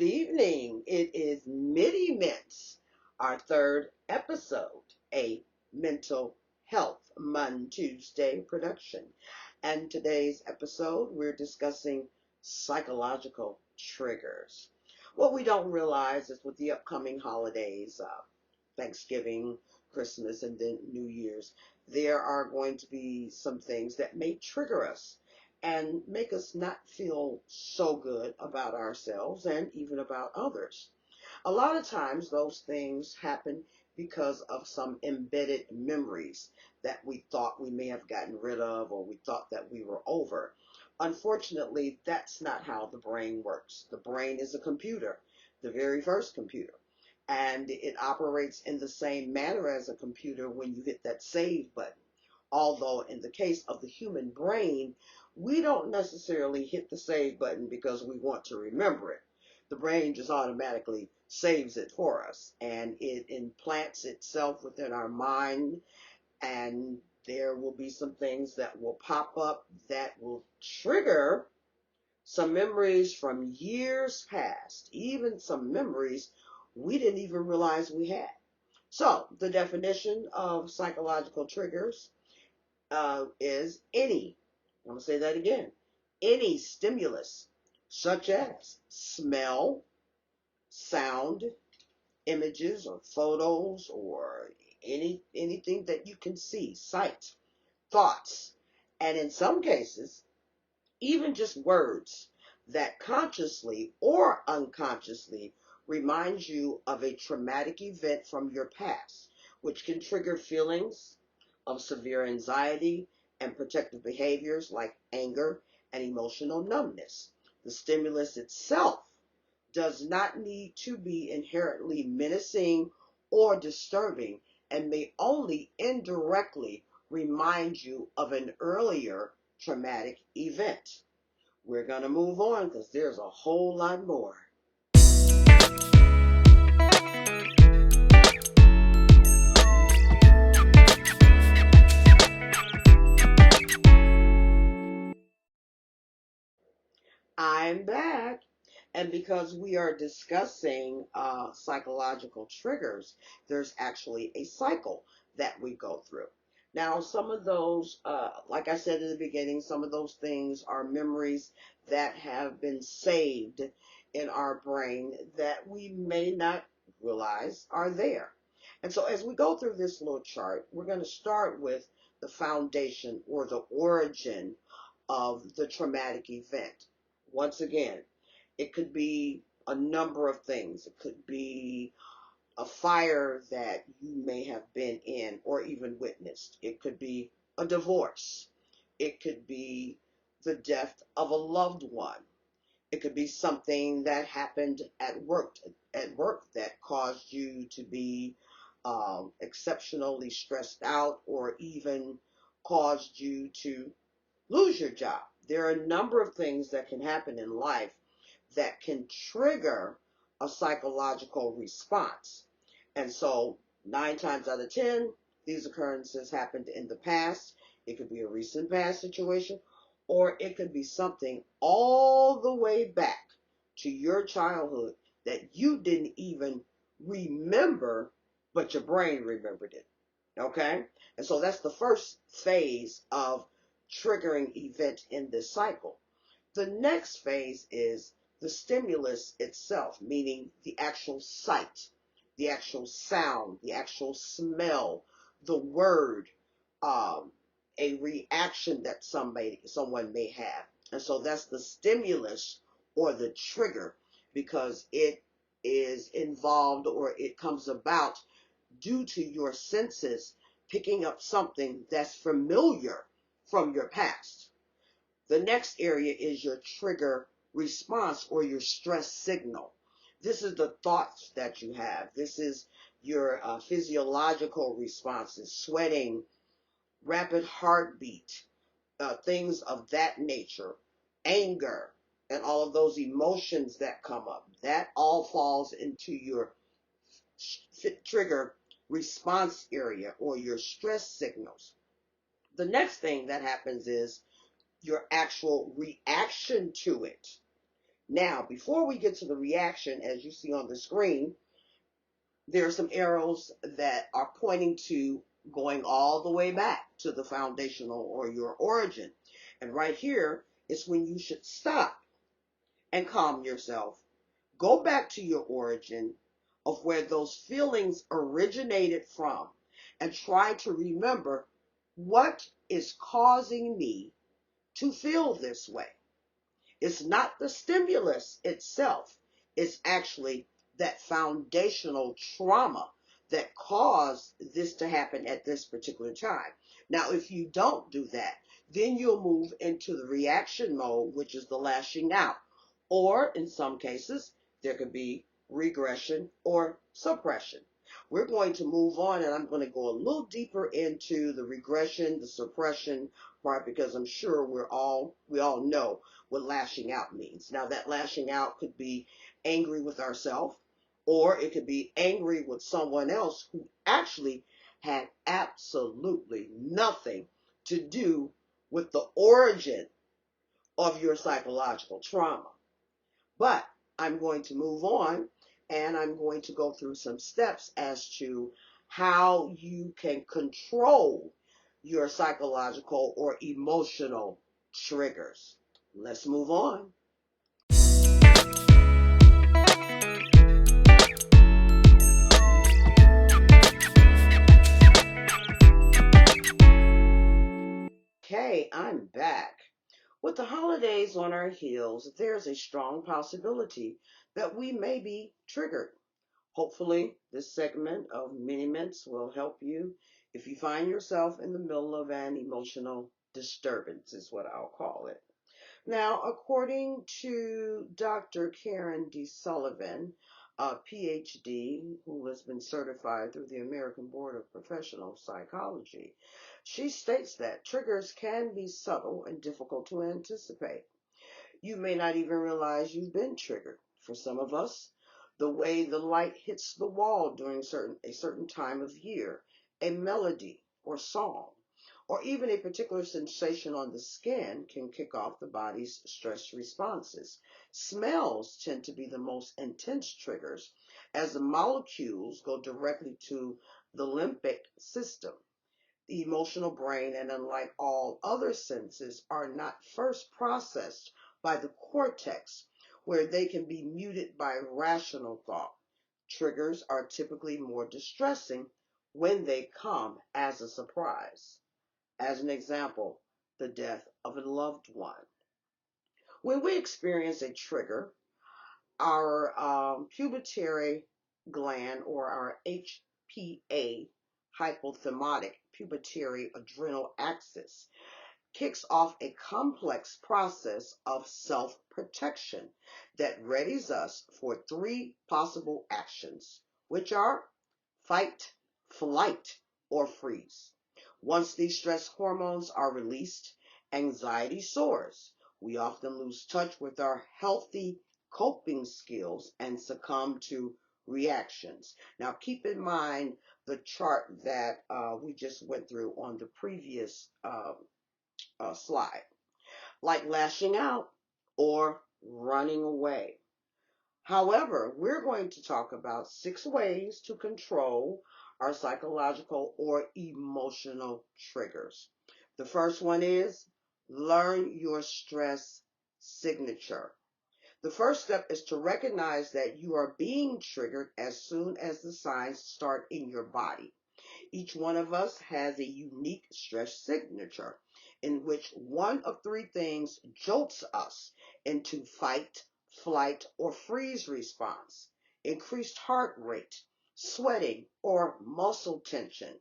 Good evening. It is Mini-Ments, our third episode, a mental health Tuesday production. And today's episode, we're discussing psychological triggers. What we don't realize is with the upcoming holidays, Thanksgiving, Christmas, and then New Year's, there are going to be some things that may trigger us and make us not feel so good about ourselves and even about others. A lot of times those things happen because of some embedded memories that we thought we may have gotten rid of or we thought that we were over. Unfortunately, that's not how the brain works. The brain is a computer, the very first computer. And it operates in the same manner as a computer when you hit that save button. Although in the case of the human brain, we don't necessarily hit the save button because we want to remember it. The brain just automatically saves it for us and it implants itself within our mind, and there will be some things that will pop up that will trigger some memories from years past, even some memories we didn't even realize we had. So the definition of psychological triggers is any, I'm going to say that again, any stimulus such as smell, sound, images or photos or anything that you can see, sight, thoughts, and in some cases, even just words that consciously or unconsciously remind you of a traumatic event from your past, which can trigger feelings of severe anxiety and protective behaviors like anger and emotional numbness. The stimulus itself does not need to be inherently menacing or disturbing and may only indirectly remind you of an earlier traumatic event. We're going to move on because there's a whole lot more. I'm back. And because we are discussing psychological triggers, there's actually a cycle that we go through. Now, some of those, like I said in the beginning, some of those things are memories that have been saved in our brain that we may not realize are there. And so as we go through this little chart, we're going to start with the foundation or the origin of the traumatic event. Once again, it could be a number of things. It could be a fire that you may have been in or even witnessed. It could be a divorce. It could be the death of a loved one. It could be something that happened at work that caused you to be exceptionally stressed out or even caused you to lose your job. There are a number of things that can happen in life that can trigger a psychological response. And so 9 times out of 10, these occurrences happened in the past. It could be a recent past situation, or it could be something all the way back to your childhood that you didn't even remember, but your brain remembered it. Okay? And so that's the first phase of triggering event in this cycle. The next phase is the stimulus itself, meaning the actual sight, the actual sound, the actual smell, the word, um, a reaction that someone may have. And so that's the stimulus or the trigger because it is involved or it comes about due to your senses picking up something that's familiar from your past. The next area is your trigger response or your stress signal. This is the thoughts that you have. This is your physiological responses, sweating, rapid heartbeat, things of that nature, anger, and all of those emotions that come up. That all falls into your trigger response area or your stress signals. The next thing that happens is your actual reaction to it. Now, before we get to the reaction, as you see on the screen, there are some arrows that are pointing to going all the way back to the foundational or your origin. And right here is when you should stop and calm yourself. Go back to your origin of where those feelings originated from and try to remember what is causing me to feel this way. It's not the stimulus itself. It's actually that foundational trauma that caused this to happen at this particular time. Now, if you don't do that, then you'll move into the reaction mode, which is the lashing out. Or in some cases, there could be regression or suppression. We're going to move on, and I'm going to go a little deeper into the regression, the suppression part, because I'm sure we all know what lashing out means. Now, that lashing out could be angry with ourselves, or it could be angry with someone else who actually had absolutely nothing to do with the origin of your psychological trauma. But I'm going to move on, and I'm going to go through some steps as to how you can control your psychological or emotional triggers. Let's move on. Okay, I'm back. With the holidays on our heels, there's a strong possibility that we may be triggered. Hopefully, this segment of Mini-Ments will help you if you find yourself in the middle of an emotional disturbance, is what I'll call it. Now, according to Dr. Karen D. Sullivan, a PhD who has been certified through the American Board of Professional Psychology, she states that triggers can be subtle and difficult to anticipate. You may not even realize you've been triggered. For some of us, the way the light hits the wall during a certain time of year, a melody or song, or even a particular sensation on the skin can kick off the body's stress responses. Smells tend to be the most intense triggers as the molecules go directly to the limbic system, the emotional brain, and unlike all other senses, are not first processed by the cortex, where they can be muted by rational thought. Triggers are typically more distressing when they come as a surprise. As an example, the death of a loved one. When we experience a trigger, our pituitary gland, or our HPA, hypothalamic pituitary adrenal axis, kicks off a complex process of self-protection that readies us for three possible actions, which are fight, flight, or freeze. Once these stress hormones are released, anxiety soars. We often lose touch with our healthy coping skills and succumb to reactions. Now, keep in mind the chart that we just went through on the previous slide, like lashing out or running away. However, we're going to talk about 6 ways to control our psychological or emotional triggers. The first one is learn your stress signature. The first step is to recognize that you are being triggered as soon as the signs start in your body. Each one of us has a unique stress signature in which one of 3 things jolts us into fight, flight, or freeze response: increased heart rate, sweating, or muscle tension.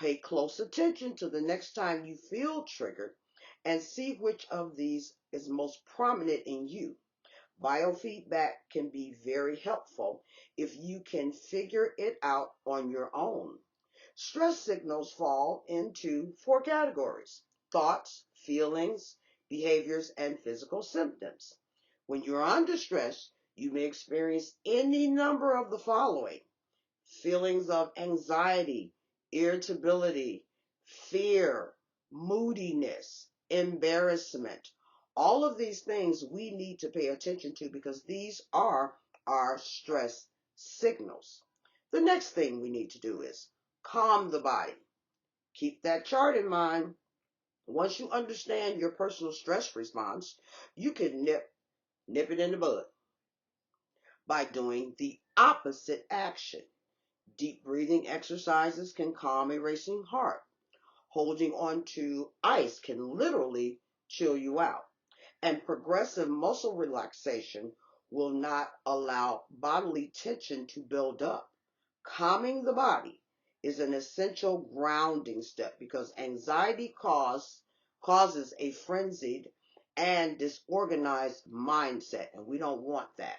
Pay close attention to the next time you feel triggered and see which of these is most prominent in you. Biofeedback can be very helpful if you can figure it out on your own. Stress signals fall into 4 categories: thoughts, feelings, behaviors, and physical symptoms. When you're under stress, you may experience any number of the following: feelings of anxiety, irritability, fear, moodiness, embarrassment, All of these things we need to pay attention to because these are our stress signals. The next thing we need to do is calm the body. Keep that chart in mind. Once you understand your personal stress response, you can nip it in the bud by doing the opposite action. Deep breathing exercises can calm a racing heart. Holding on to ice can literally chill you out. And progressive muscle relaxation will not allow bodily tension to build up. Calming the body is an essential grounding step because causes a frenzied and disorganized mindset, and we don't want that.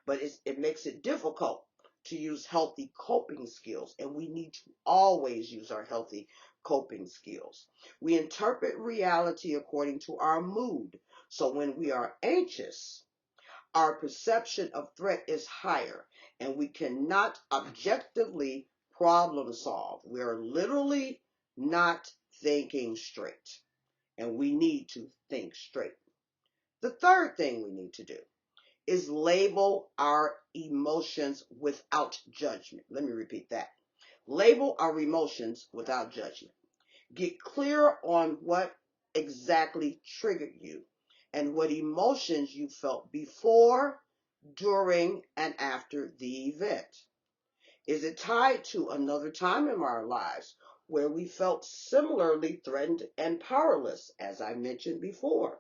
But it makes it difficult to use healthy coping skills, and we need to always use our healthy coping skills. We interpret reality according to our mood. So when we are anxious, our perception of threat is higher and we cannot objectively problem solve. We are literally not thinking straight, and we need to think straight. The third thing we need to do is label our emotions without judgment. Let me repeat that. Label our emotions without judgment. Get clear on what exactly triggered you and what emotions you felt before, during, and after the event. Is it tied to another time in our lives where we felt similarly threatened and powerless, as I mentioned before?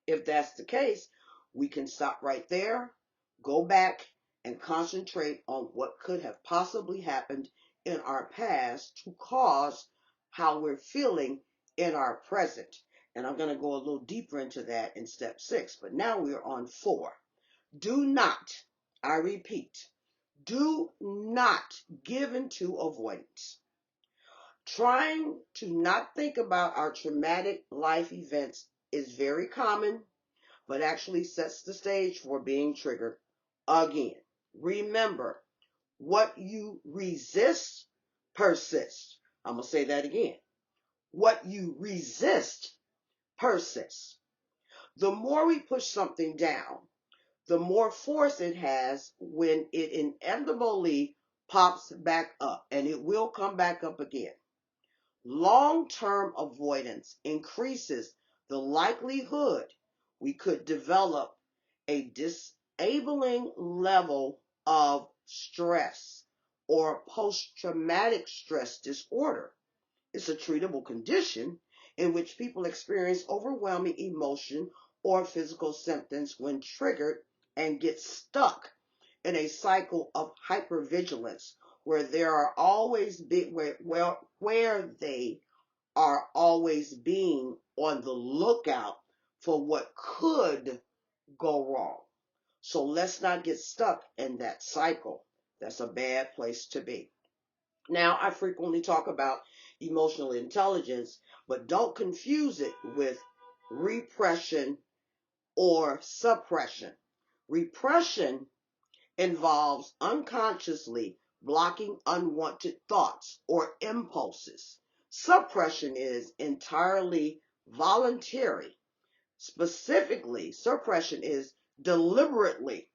If that's the case, we can stop right there, go back, and concentrate on what could have possibly happened in our past to cause how we're feeling in our present. And I'm going to go a little deeper into that in step 6, but now we're on 4. Do not, I repeat, do not give into avoidance. Trying to not think about our traumatic life events is very common, but actually sets the stage for being triggered again. Remember, what you resist persists. I'm going to say that again. What you resist persists. The more we push something down, the more force it has when it inevitably pops back up, and it will come back up again. Long-term avoidance increases the likelihood we could develop a disabling level of stress or post-traumatic stress disorder. It's a treatable condition in which people experience overwhelming emotion or physical symptoms when triggered and get stuck in a cycle of hypervigilance where they are always being on the lookout for what could go wrong. So let's not get stuck in that cycle. That's a bad place to be. Now, I frequently talk about emotional intelligence, but don't confuse it with repression or suppression. Repression involves unconsciously blocking unwanted thoughts or impulses. Suppression is entirely voluntary. Specifically, suppression is deliberately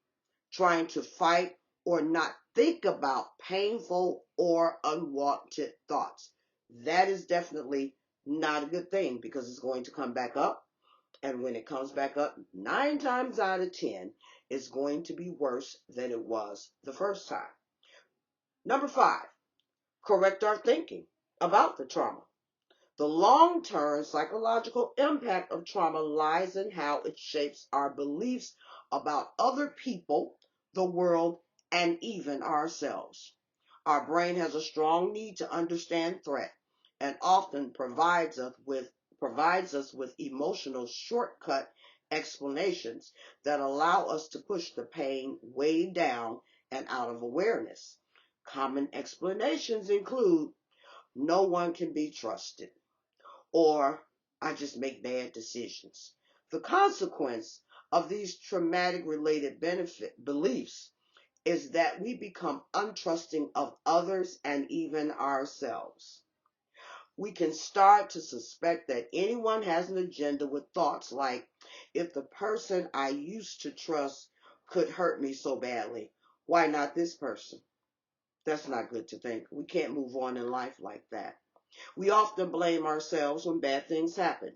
trying to fight or not think about painful or unwanted thoughts. That is definitely not a good thing because it's going to come back up. And when it comes back up, 9 times out of 10, it's going to be worse than it was the first time. Number 5, correct our thinking about the trauma. The long-term psychological impact of trauma lies in how it shapes our beliefs about other people, the world, and even ourselves. Our brain has a strong need to understand threat and often provides us with emotional shortcut explanations that allow us to push the pain way down and out of awareness. Common explanations include no one can be trusted, or I just make bad decisions. The consequence of these traumatic related beliefs is that we become untrusting of others and even ourselves. we can start to suspect that anyone has an agenda with thoughts like, if the person I used to trust could hurt me so badly, why not this person? That's not good to think. We can't move on in life like that. We often blame ourselves when bad things happen.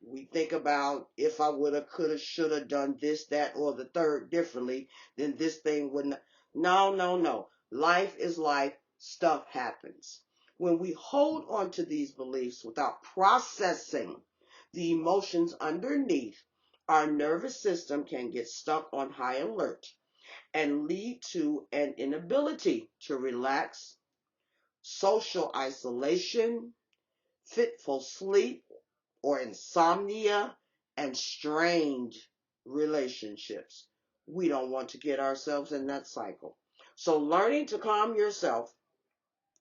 We think about, if I woulda, coulda, shoulda done this, that, or the third differently, then this thing wouldn't. No, no, no. Life is life. Stuff happens. When we hold on to these beliefs without processing the emotions underneath, our nervous system can get stuck on high alert and lead to an inability to relax, social isolation, fitful sleep, or insomnia, and strained relationships. We don't want to get ourselves in that cycle. So, learning to calm yourself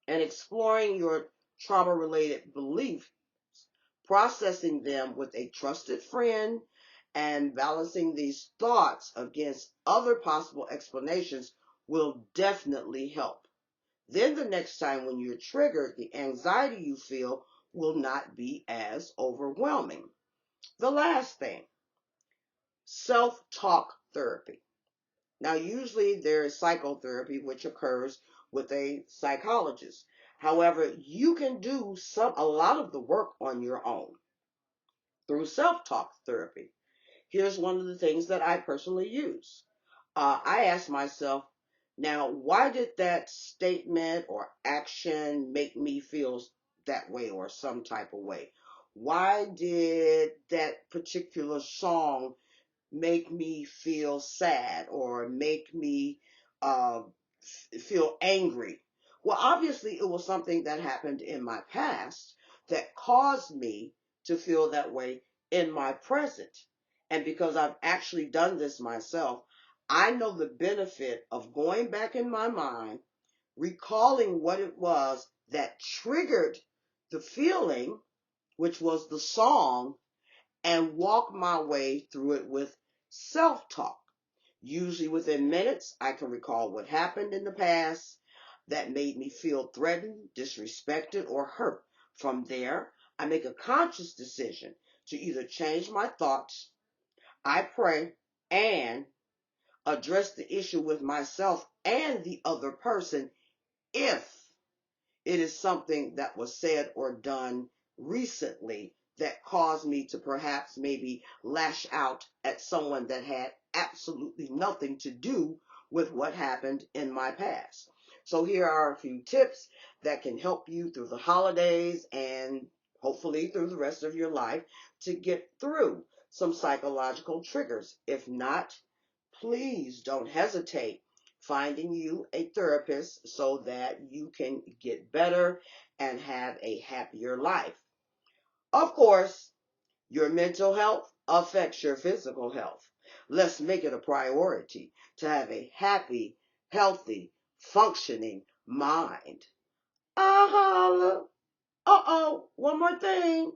and exploring your trauma related beliefs, processing them with a trusted friend, and balancing these thoughts against other possible explanations will definitely help. Then the next time when you're triggered, the anxiety you feel will not be as overwhelming. The last thing, self-talk therapy. Now, usually there is psychotherapy, which occurs with a psychologist. However, you can do a lot of the work on your own through self-talk therapy. Here's one of the things that I personally use. I ask myself, now, why did that statement or action make me feel that way or some type of way? Why did that particular song make me feel sad or make me uh, feel angry? Well, obviously, it was something that happened in my past that caused me to feel that way in my present. And because I've actually done this myself, I know the benefit of going back in my mind, recalling what it was that triggered the feeling, which was the song, and walk my way through it with self-talk. Usually within minutes, I can recall what happened in the past that made me feel threatened, disrespected, or hurt. From there, I make a conscious decision to either change my thoughts, I pray, and address the issue with myself and the other person if it is something that was said or done recently that caused me to perhaps maybe lash out at someone that had absolutely nothing to do with what happened in my past. So here are a few tips that can help you through the holidays and hopefully through the rest of your life to get through some psychological triggers. If not, please don't hesitate finding you a therapist so that you can get better and have a happier life. Of course, your mental health affects your physical health. Let's make it a priority to have a happy, healthy, functioning mind. Holla. Uh-oh, one more thing.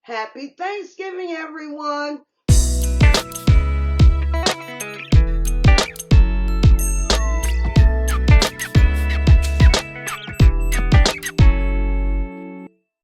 Happy Thanksgiving, everyone.